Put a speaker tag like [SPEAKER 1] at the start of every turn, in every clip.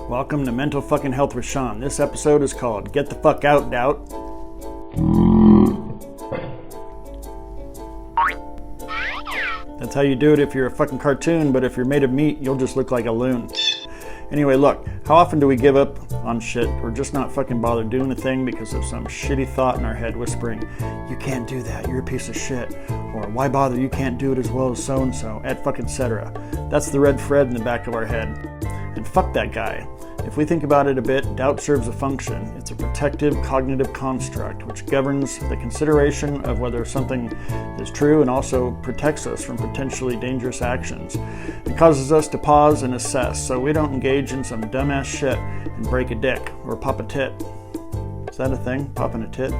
[SPEAKER 1] Welcome to Mental Fucking Health with Sean. This episode is called Get the Fuck Out, Doubt. That's how you do it if you're a fucking cartoon, but if you're made of meat, you'll just look like a loon. Anyway, look, how often do we give up on shit or just not fucking bother doing a thing because of some shitty thought in our head whispering, you can't do that, you're a piece of shit, or why bother, you can't do it as well as so-and-so, et fucking cetera. That's the red Fred in the back of our head. And fuck that guy. If we think about it a bit, doubt serves a function. It's a protective cognitive construct which governs the consideration of whether something is true and also protects us from potentially dangerous actions. It causes us to pause and assess so we don't engage in some dumbass shit and break a dick or pop a tit. Is that a thing? Popping a tit?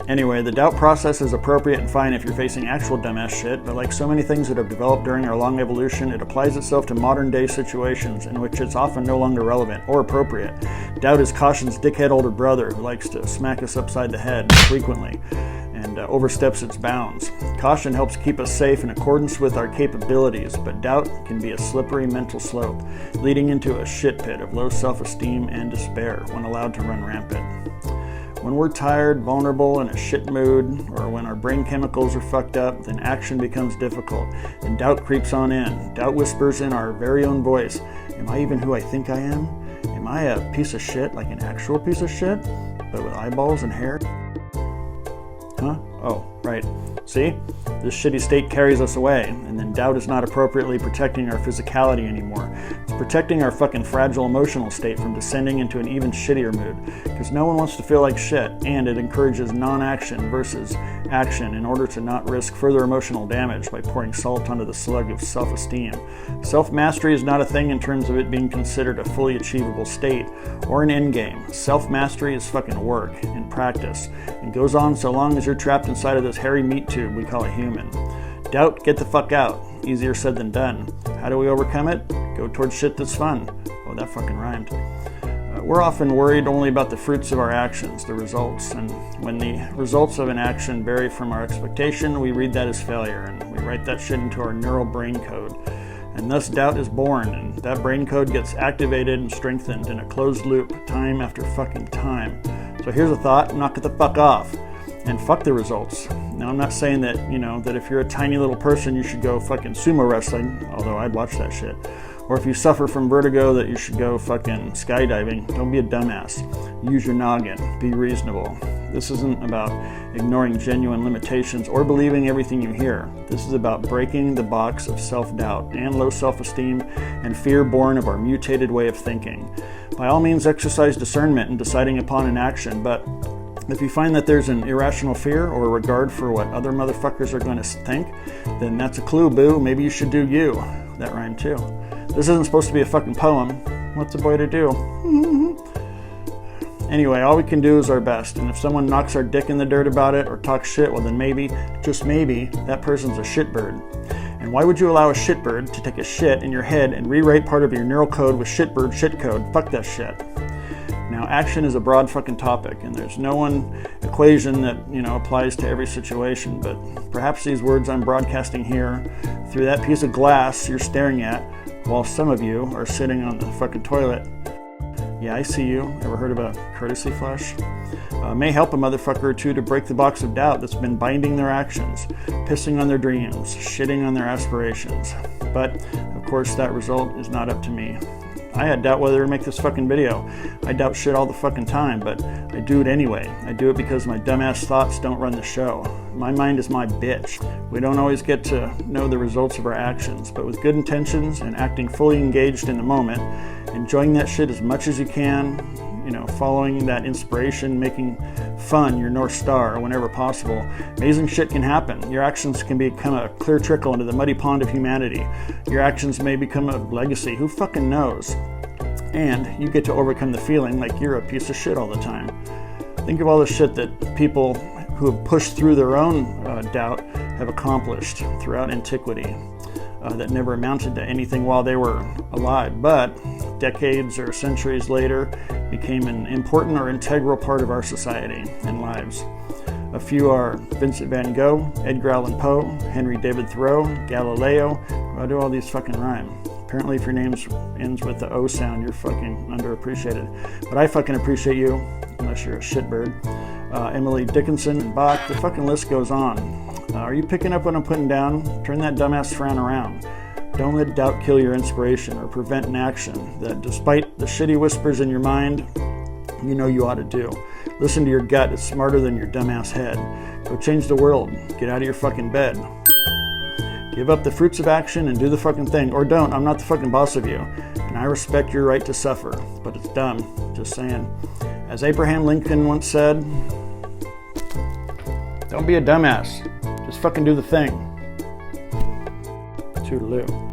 [SPEAKER 1] Anyway, the doubt process is appropriate and fine if you're facing actual dumbass shit, but like so many things that have developed during our long evolution, it applies itself to modern day situations in which it's often no longer relevant or appropriate. Doubt is caution's dickhead older brother who likes to smack us upside the head frequently and oversteps its bounds. Caution helps keep us safe in accordance with our capabilities, but doubt can be a slippery mental slope, leading into a shit pit of low self-esteem and despair when allowed to run rampant. When we're tired, vulnerable, in a shit mood, or when our brain chemicals are fucked up, then action becomes difficult, and doubt creeps on in. Doubt whispers in our very own voice, am I even who I think I am? Am I a piece of shit, like an actual piece of shit, but with eyeballs and hair? Huh? Oh, right. See? This shitty state carries us away, and then doubt is not appropriately protecting our physicality anymore. It's protecting our fucking fragile emotional state from descending into an even shittier mood, because no one wants to feel like shit, and it encourages non-action versus action in order to not risk further emotional damage by pouring salt onto the slug of self-esteem. Self-mastery is not a thing in terms of it being considered a fully achievable state or an endgame. Self-mastery is fucking work and practice, and goes on so long as you're trapped inside of this hairy meat tube we call a human. Doubt, get the fuck out. Easier said than done. How do we overcome it? Go towards shit that's fun. Oh, that fucking rhymed. We're often worried only about the fruits of our actions, the results, and when the results of an action vary from our expectation, we read that as failure, and we write that shit into our neural brain code. And thus doubt is born, and that brain code gets activated and strengthened in a closed loop time after fucking time. So here's a thought, knock it the fuck off. And fuck the results. Now, I'm not saying that, that if you're a tiny little person, you should go fucking sumo wrestling, although I'd watch that shit. Or if you suffer from vertigo, that you should go fucking skydiving. Don't be a dumbass. Use your noggin. Be reasonable. This isn't about ignoring genuine limitations or believing everything you hear. This is about breaking the box of self-doubt and low self-esteem and fear born of our mutated way of thinking. By all means, exercise discernment in deciding upon an action, but if you find that there's an irrational fear or regard for what other motherfuckers are going to think, then that's a clue, boo. Maybe you should do you. That rhymed too. This isn't supposed to be a fucking poem. What's a boy to do? Anyway, all we can do is our best. And if someone knocks our dick in the dirt about it or talks shit, well then maybe, just maybe, that person's a shitbird. And why would you allow a shitbird to take a shit in your head and rewrite part of your neural code with shitbird shit code? Fuck that shit. Now, action is a broad fucking topic, and there's no one equation that, applies to every situation, but perhaps these words I'm broadcasting here through that piece of glass you're staring at while some of you are sitting on the fucking toilet. Yeah, I see you. Ever heard of a courtesy flush? May help a motherfucker or two to break the box of doubt that's been binding their actions, pissing on their dreams, shitting on their aspirations. But, of course, that result is not up to me. I had doubt whether to make this fucking video. I doubt shit all the fucking time, but I do it anyway. I do it because my dumbass thoughts don't run the show. My mind is my bitch. We don't always get to know the results of our actions, but with good intentions and acting fully engaged in the moment, enjoying that shit as much as you can, following that inspiration, making fun your North Star whenever possible, amazing shit can happen. Your actions can become a clear trickle into the muddy pond of humanity. Your actions may become a legacy. Who fucking knows? And you get to overcome the feeling like you're a piece of shit all the time. Think of all the shit that people who have pushed through their own doubt have accomplished throughout antiquity that never amounted to anything while they were alive, but decades or centuries later became an important or integral part of our society and lives. A few are Vincent van Gogh, Edgar Allan Poe, Henry David Thoreau, Galileo. Why do all these fucking rhyme? Apparently if your name ends with the O sound, you're fucking underappreciated. But I fucking appreciate you, unless you're a shitbird. Emily Dickinson and Bach, the fucking list goes on. Are you picking up what I'm putting down? Turn that dumbass frown around. Don't let doubt kill your inspiration or prevent an action that, despite the shitty whispers in your mind, you know you ought to do. Listen to your gut. It's smarter than your dumbass head. Go change the world. Get out of your fucking bed. Give up the fruits of action and do the fucking thing. Or don't. I'm not the fucking boss of you. And I respect your right to suffer. But it's dumb. Just saying. As Abraham Lincoln once said, don't be a dumbass. Just fucking do the thing. Toodaloo.